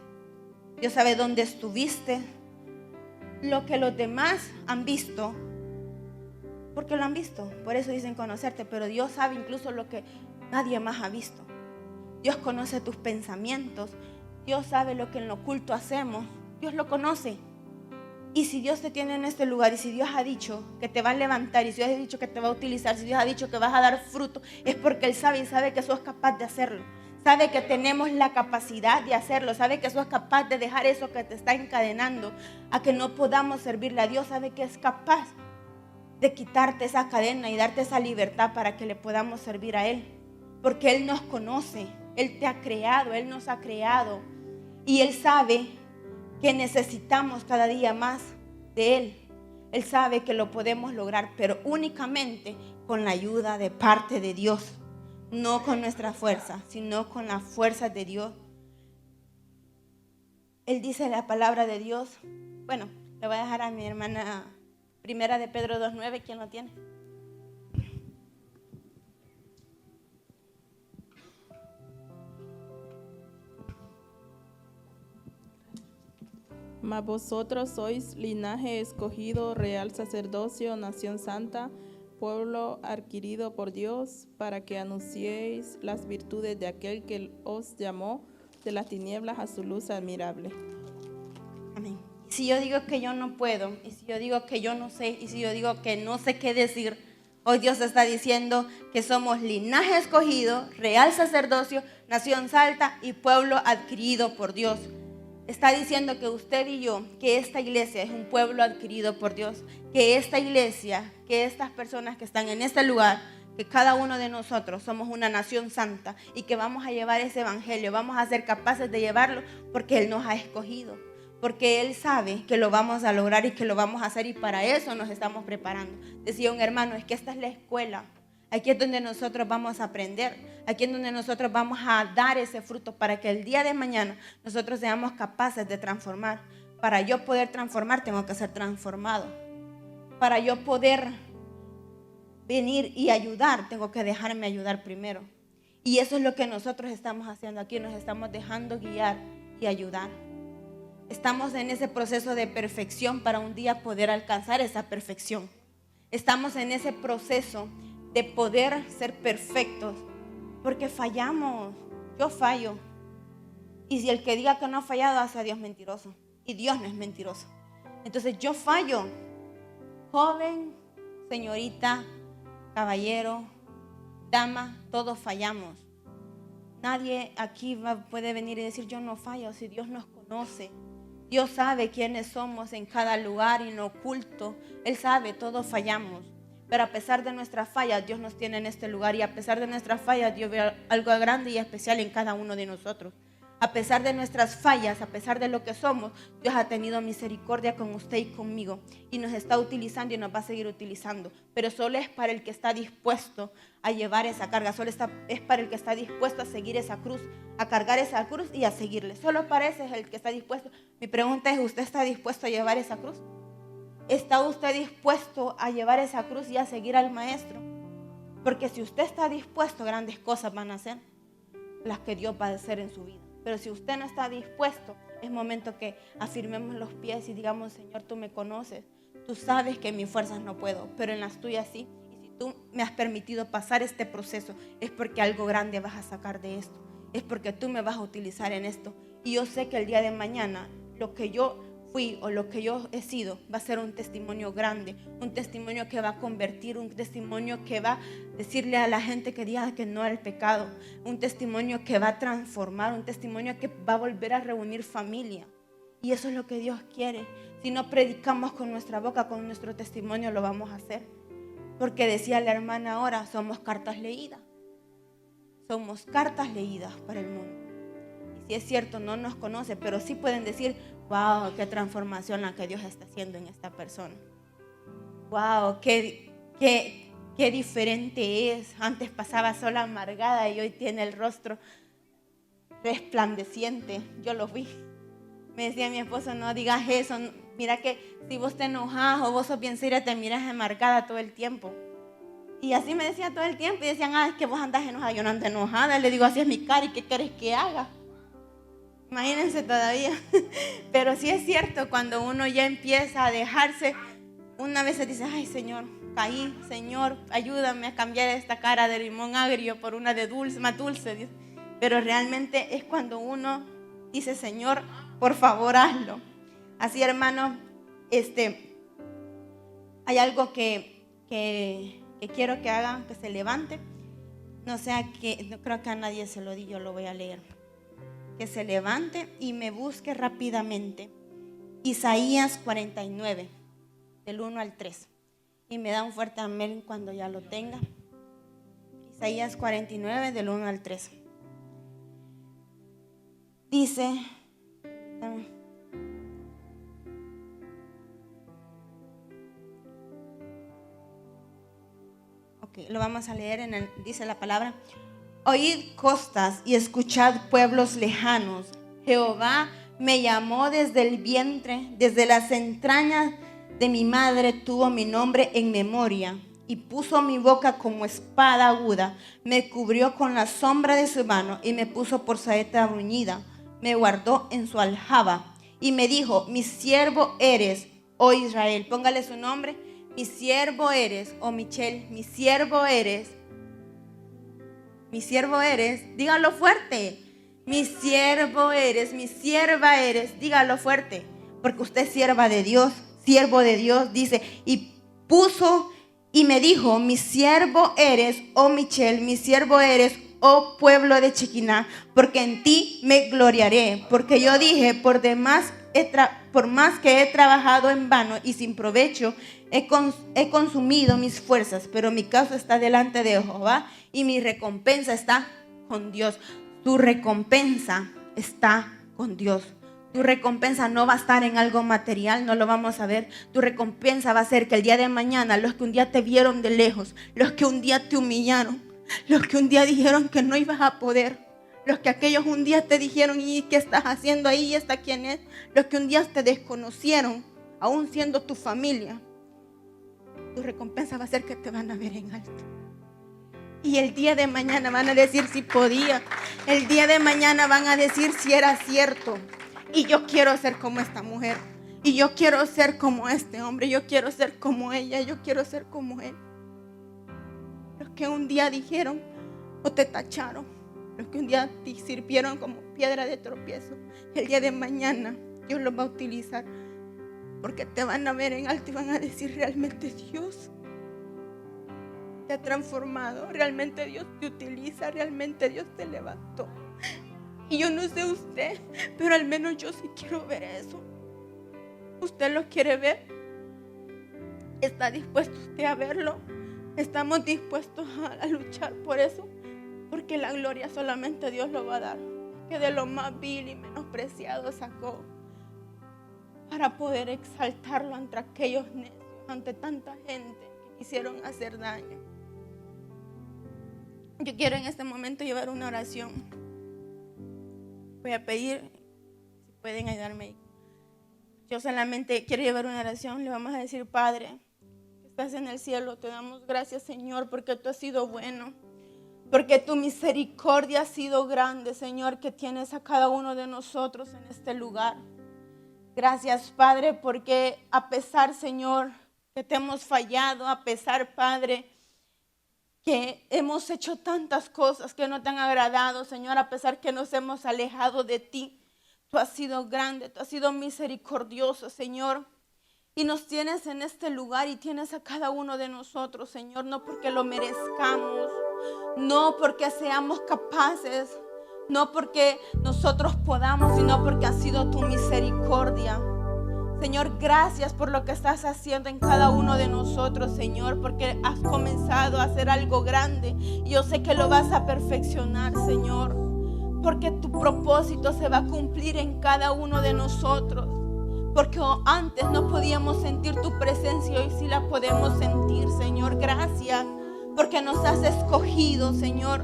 Dios sabe dónde estuviste. Lo que los demás han visto, porque lo han visto, por eso dicen conocerte, pero Dios sabe incluso lo que nadie más ha visto. Dios conoce tus pensamientos. Dios sabe lo que en lo oculto hacemos. Dios lo conoce. Y si Dios te tiene en este lugar, y si Dios ha dicho que te va a levantar, y si Dios ha dicho que te va a utilizar, si Dios ha dicho que vas a dar fruto, es porque Él sabe y sabe que sos capaz de hacerlo. Sabe que tenemos la capacidad de hacerlo. Sabe que sos capaz de dejar eso que te está encadenando a que no podamos servirle a Dios. Sabe que es capaz de quitarte esa cadena y darte esa libertad para que le podamos servir a Él. Porque Él nos conoce. Él te ha creado, Él nos ha creado. Y Él sabe que necesitamos cada día más de Él. Él sabe que lo podemos lograr, pero únicamente con la ayuda de parte de Dios. No con nuestra fuerza, sino con la fuerza de Dios. Él dice la palabra de Dios. Bueno, le voy a dejar a mi hermana Primera de Pedro 2:9. ¿Quién lo tiene? Mas vosotros sois linaje escogido, real sacerdocio, nación santa, pueblo adquirido por Dios, para que anunciéis las virtudes de aquel que os llamó de las tinieblas a su luz admirable. Amén. Si yo digo que yo no puedo, y si yo digo que yo no sé, y si yo digo que no sé qué decir, hoy Dios está diciendo que somos linaje escogido, real sacerdocio, nación santa y pueblo adquirido por Dios. Está diciendo que usted y yo, que esta iglesia es un pueblo adquirido por Dios, que esta iglesia, que estas personas que están en este lugar, que cada uno de nosotros somos una nación santa y que vamos a llevar ese evangelio, vamos a ser capaces de llevarlo porque Él nos ha escogido, porque Él sabe que lo vamos a lograr y que lo vamos a hacer y para eso nos estamos preparando. Decía un hermano, es que esta es la escuela. Aquí es donde nosotros vamos a aprender. Aquí es donde nosotros vamos a dar ese fruto para que el día de mañana nosotros seamos capaces de transformar. Para yo poder transformar, tengo que ser transformado. Para yo poder venir y ayudar, tengo que dejarme ayudar primero. Y eso es lo que nosotros estamos haciendo aquí. Nos estamos dejando guiar y ayudar. Estamos en ese proceso de perfección para un día poder alcanzar esa perfección. Estamos en ese proceso de poder ser perfectos, porque fallamos. Yo fallo. Y si el que diga que no ha fallado hace a Dios mentiroso, y Dios no es mentiroso. Entonces yo fallo. Joven, señorita, caballero, dama, todos fallamos. Nadie aquí puede venir y decir yo no fallo. Si Dios nos conoce, Dios sabe quiénes somos en cada lugar y en lo oculto. Él sabe, todos fallamos. Pero a pesar de nuestras fallas, Dios nos tiene en este lugar. Y a pesar de nuestras fallas, Dios ve algo grande y especial en cada uno de nosotros. A pesar de nuestras fallas, a pesar de lo que somos, Dios ha tenido misericordia con usted y conmigo. Y nos está utilizando y nos va a seguir utilizando. Pero solo es para el que está dispuesto a llevar esa carga. Es para el que está dispuesto a seguir esa cruz, a cargar esa cruz y a seguirle. Solo para ese es el que está dispuesto. Mi pregunta es, ¿usted está dispuesto a llevar esa cruz? ¿Está usted dispuesto a llevar esa cruz y a seguir al Maestro? Porque si usted está dispuesto, grandes cosas van a hacer, las que Dios va a hacer en su vida. Pero si usted no está dispuesto, es momento que afirmemos los pies y digamos, Señor, tú me conoces. Tú sabes que en mis fuerzas no puedo, pero en las tuyas sí. Y si tú me has permitido pasar este proceso, es porque algo grande vas a sacar de esto. Es porque tú me vas a utilizar en esto. Y yo sé que el día de mañana, lo que yo fui o lo que yo he sido va a ser un testimonio grande, un testimonio que va a convertir, un testimonio que va a decirle a la gente que diga que no al pecado, un testimonio que va a transformar, un testimonio que va a volver a reunir familia. Y eso es lo que Dios quiere. Si no predicamos con nuestra boca, con nuestro testimonio lo vamos a hacer. Porque decía la hermana ahora, somos cartas leídas. Somos cartas leídas para el mundo. Y si es cierto, no nos conoce, pero sí pueden decir, wow, qué transformación la que Dios está haciendo en esta persona. Wow, qué diferente es. Antes pasaba sola amargada y hoy tiene el rostro resplandeciente. Yo lo vi. Me decía mi esposo, no digas eso. Mira que si vos te enojas o vos sos bien seria, te miras amargada todo el tiempo. Y así me decía todo el tiempo. Y decían, es que vos andás enojada. Yo no ando enojada. Le digo, así es mi cara. ¿Y qué querés que haga? Imagínense todavía. Pero sí es cierto, cuando uno ya empieza a dejarse, una vez se dice, ay Señor, caí, Señor, ayúdame a cambiar esta cara de limón agrio por una de dulce, más dulce. Pero realmente es cuando uno dice, Señor, por favor hazlo. Así, hermano, hay algo que quiero que hagan, que se levante. No creo que a nadie se lo di, yo lo voy a leer. Que se levante y me busque rápidamente Isaías 49, del 1 al 3. Y me da un fuerte amén cuando ya lo tenga. Isaías 49, del 1 al 3. Dice, lo vamos a leer, dice la palabra. Oíd costas y escuchad pueblos lejanos. Jehová me llamó desde el vientre, desde las entrañas de mi madre tuvo mi nombre en memoria y puso mi boca como espada aguda. Me cubrió con la sombra de su mano y me puso por saeta bruñida. Me guardó en su aljaba y me dijo, mi siervo eres, oh Israel. Póngale su nombre. Mi siervo eres, oh Michelle, mi siervo eres. Mi siervo eres, dígalo fuerte. Mi siervo eres, mi sierva eres, dígalo fuerte. Porque usted es sierva de Dios, siervo de Dios, dice. Y puso y me dijo, mi siervo eres, oh Michelle, mi siervo eres, oh pueblo de Chequiná. Porque en ti me gloriaré. Porque yo dije, por más que he trabajado en vano y sin provecho, he consumido mis fuerzas, pero mi causa está delante de Jehová y mi recompensa está con Dios. Tu recompensa está con Dios. Tu recompensa no va a estar en algo material, no lo vamos a ver. Tu recompensa va a ser que el día de mañana, los que un día te vieron de lejos, los que un día te humillaron, los que un día dijeron que no ibas a poder, los que aquellos un día te dijeron, ¿y qué estás haciendo ahí? ¿Y esta quién es? Los que un día te desconocieron, aún siendo tu familia. Tu recompensa va a ser que te van a ver en alto. Y el día de mañana van a decir si podía. El día de mañana van a decir si era cierto. Y yo quiero ser como esta mujer. Y yo quiero ser como este hombre. Yo quiero ser como ella. Yo quiero ser como él. Los que un día dijeron o te tacharon. Los que un día te sirvieron como piedra de tropiezo. El día de mañana Dios los va a utilizar. Porque te van a ver en alto y van a decir, realmente Dios te ha transformado, realmente Dios te utiliza, realmente Dios te levantó. Y yo no sé usted, pero al menos yo sí quiero ver eso. ¿Usted lo quiere ver? ¿Está dispuesto usted a verlo? ¿Estamos dispuestos a luchar por eso? Porque la gloria solamente Dios lo va a dar. que de lo más vil y menospreciado sacó para poder exaltarlo ante aquellos necios, ante tanta gente que quisieron hacer daño. Yo quiero en este momento llevar una oración. Voy a pedir si pueden ayudarme. Yo solamente quiero llevar una oración. Le vamos a decir: Padre, que estás en el cielo, te damos gracias, Señor, porque tú has sido bueno, porque tu misericordia ha sido grande, Señor, que tienes a cada uno de nosotros en este lugar. Gracias, Padre, porque a pesar, Señor, que te hemos fallado, a pesar, Padre, que hemos hecho tantas cosas que no te han agradado, Señor, a pesar que nos hemos alejado de ti, tú has sido grande, tú has sido misericordioso, Señor. Y nos tienes en este lugar y tienes a cada uno de nosotros, Señor, no porque lo merezcamos, no porque seamos capaces, no porque nosotros podamos, sino porque ha sido tu misericordia. Señor, gracias por lo que estás haciendo en cada uno de nosotros, Señor, porque has comenzado a hacer algo grande y yo sé que lo vas a perfeccionar, Señor, porque tu propósito se va a cumplir en cada uno de nosotros, porque antes no podíamos sentir tu presencia y hoy sí la podemos sentir, Señor. Gracias porque nos has escogido, Señor,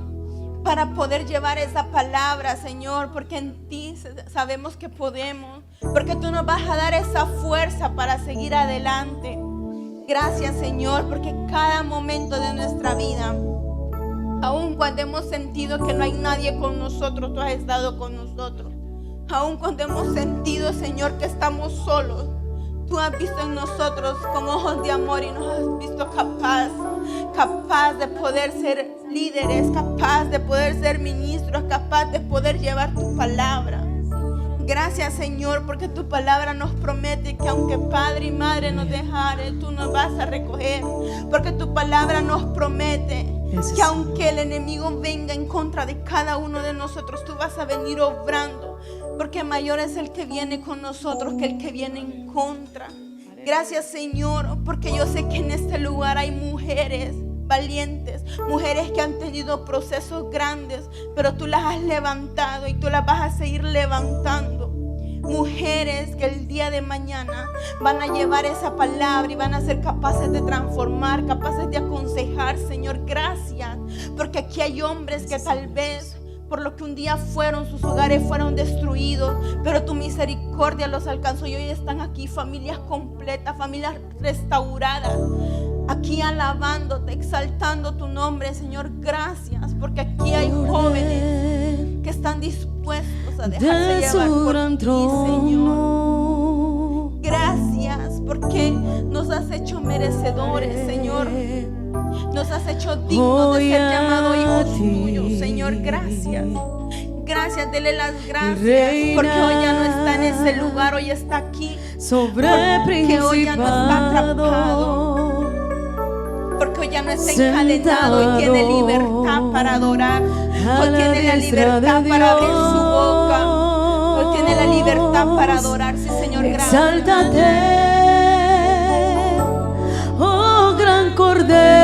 para poder llevar esa palabra, Señor, porque en ti sabemos que podemos, porque tú nos vas a dar esa fuerza para seguir adelante. Gracias, Señor, porque cada momento de nuestra vida, aun cuando hemos sentido que no hay nadie con nosotros, tú has estado con nosotros. Aun cuando hemos sentido, Señor, que estamos solos, tú has visto en nosotros con ojos de amor y nos has visto capaz de poder ser líderes, capaz de poder ser ministros, capaz de poder llevar tu palabra. Gracias, Señor, porque tu palabra nos promete que aunque padre y madre nos dejaren, tú nos vas a recoger. Porque tu palabra nos promete que aunque el enemigo venga en contra de cada uno de nosotros, tú vas a venir obrando. Porque mayor es el que viene con nosotros que el que viene en contra. Gracias, Señor, porque yo sé que en este lugar hay mujeres valientes, mujeres que han tenido procesos grandes, pero tú las has levantado y tú las vas a seguir levantando. Mujeres que el día de mañana van a llevar esa palabra y van a ser capaces de transformar, capaces de aconsejar, Señor. Gracias, porque aquí hay hombres que tal vez por lo que un día fueron, sus hogares fueron destruidos, pero tu misericordia los alcanzó y hoy están aquí familias completas, familias restauradas, aquí alabándote, exaltando tu nombre, Señor. Gracias, porque aquí hay jóvenes que están dispuestos a dejarse llevar por ti, Señor. Gracias, porque nos has hecho merecedores, Señor. Nos has hecho dignos de ser llamados hijos tuyos, Señor. Gracias. Gracias, dele las gracias, porque hoy ya no está en ese lugar, hoy está aquí. Porque hoy ya no está atrapado, porque hoy ya no está encadenado y tiene libertad para adorar. Hoy tiene la libertad para abrir su boca. Hoy tiene la libertad para adorar. Sí, Señor, gracias. Exáltate, oh gran Cordero.